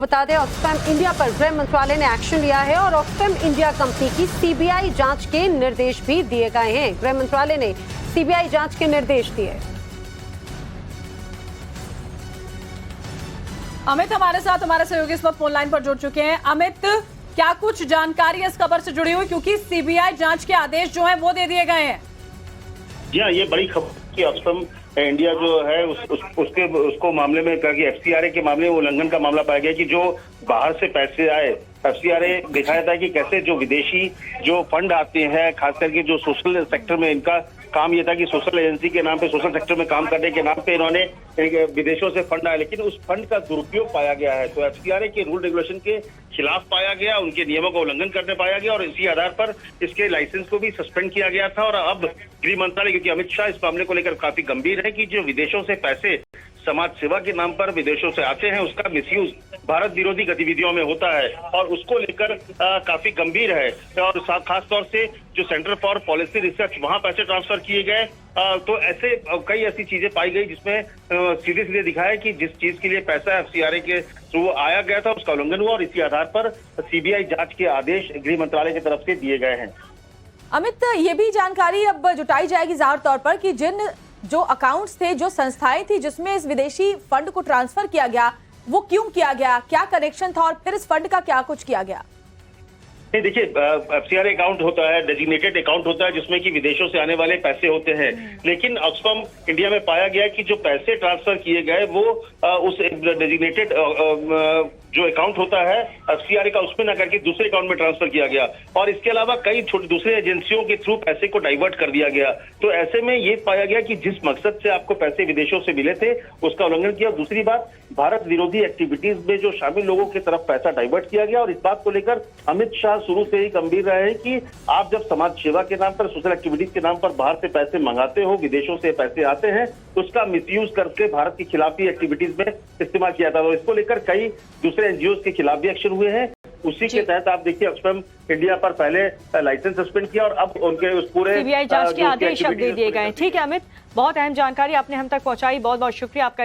बता दें, Oxfam India पर गृह मंत्रालय ने एक्शन लिया है और ऑक्सफैम इंडिया कंपनी की सीबीआई जांच के निर्देश भी दिए गए हैं। गृह मंत्रालय ने सीबीआई जांच के निर्देश दिए। अमित हमारे साथ हमारे सहयोगी इस वक्त फोन लाइन पर जुड़ चुके हैं। अमित, क्या कुछ जानकारी इस खबर से जुड़ी हुई, क्योंकि सीबीआई जांच के आदेश जो हैं वो दे दिए गए हैं? जी हाँ, ये बड़ी खबर कि ऑक्सफैम इंडिया जो है उसको मामले में कहा कि एफसीआरए के मामले में उल्लंघन का मामला पाया गया कि जो बाहर से पैसे आए, एफसीआरए दिखाया था कि कैसे जो विदेशी जो फंड आते हैं, खास करके जो सोशल सेक्टर में इनका काम ये था कि सोशल एजेंसी के नाम पे, सोशल सेक्टर में काम करने के नाम पे इन्होंने विदेशों से फंड आए, लेकिन उस फंड का दुरुपयोग पाया गया है। तो एफसीआरए के रूल रेगुलेशन के खिलाफ पाया गया, उनके नियमों का उल्लंघन करने पाया गया और इसी आधार पर इसके लाइसेंस को भी सस्पेंड किया गया था। और अब गृह मंत्रालय, क्योंकि अमित शाह इस मामले को लेकर काफी गंभीर है कि जो विदेशों से पैसे समाज सेवा के नाम पर विदेशों से आते हैं, उसका मिसयूज भारत विरोधी गतिविधियों में होता है और उसको लेकर काफी गंभीर है। और खास तौर से जो सेंटर फॉर पॉलिसी रिसर्च, वहां पैसे ट्रांसफर किए गए, तो ऐसे कई ऐसी चीजें पाई गई जिसमें सीधे सीधे दिखाया कि जिस चीज के लिए पैसा एफसीआरए के थ्रू आया गया था उसका उल्लंघन हुआ और इसी आधार पर सीबीआई जांच के आदेश गृह मंत्रालय की तरफ से दिए गए हैं। अमित, ये भी जानकारी अब जुटाई जाएगी ज़ाहिर तौर पर कि जिन जो अकाउंट्स थे, जो संस्थाएं थी जिसमें इस विदेशी फंड को ट्रांसफर किया गया, वो क्यों किया गया, क्या कनेक्शन था और फिर इस फंड का क्या कुछ किया गया? नहीं, देखिए, एफसीआरए अकाउंट होता है, डेजिग्नेटेड अकाउंट होता है जिसमें कि विदेशों से आने वाले पैसे होते हैं, लेकिन ऑक्सफैम इंडिया में पाया गया कि जो पैसे ट्रांसफर किए गए वो उस डेजिग्नेटेड जो अकाउंट होता है एफसीआरए का, उसमें न करके दूसरे अकाउंट में ट्रांसफर किया गया और इसके अलावा कई दूसरे एजेंसियों के थ्रू पैसे को डाइवर्ट कर दिया गया। तो ऐसे में ये पाया गया कि जिस मकसद से आपको पैसे विदेशों से मिले थे उसका उल्लंघन किया। दूसरी बात, भारत विरोधी एक्टिविटीज में जो शामिल लोगों की तरफ पैसा डाइवर्ट किया गया और इस बात को लेकर अमित शाह शुरू से ही गंभीर रहे हैं कि आप जब समाज सेवा के नाम पर, सोशल एक्टिविटीज के नाम पर बाहर से पैसे मंगाते हो, विदेशों से पैसे आते हैं, उसका मिसयूज करके भारत की खिलाफी एक्टिविटीज में इस्तेमाल किया था। तो इसको लेकर कई दूसरे एनजीओ के खिलाफ भी एक्शन हुए हैं। उसी के तहत आप देखिए, ऑक्सफैम इंडिया पर पहले लाइसेंस सस्पेंड किया और अब उनके उस पूरे सीबीआई जांच के आदेश अब दे दिए गए। ठीक है अमित, बहुत अहम जानकारी आपने हम तक पहुंचाई, बहुत बहुत शुक्रिया आपका।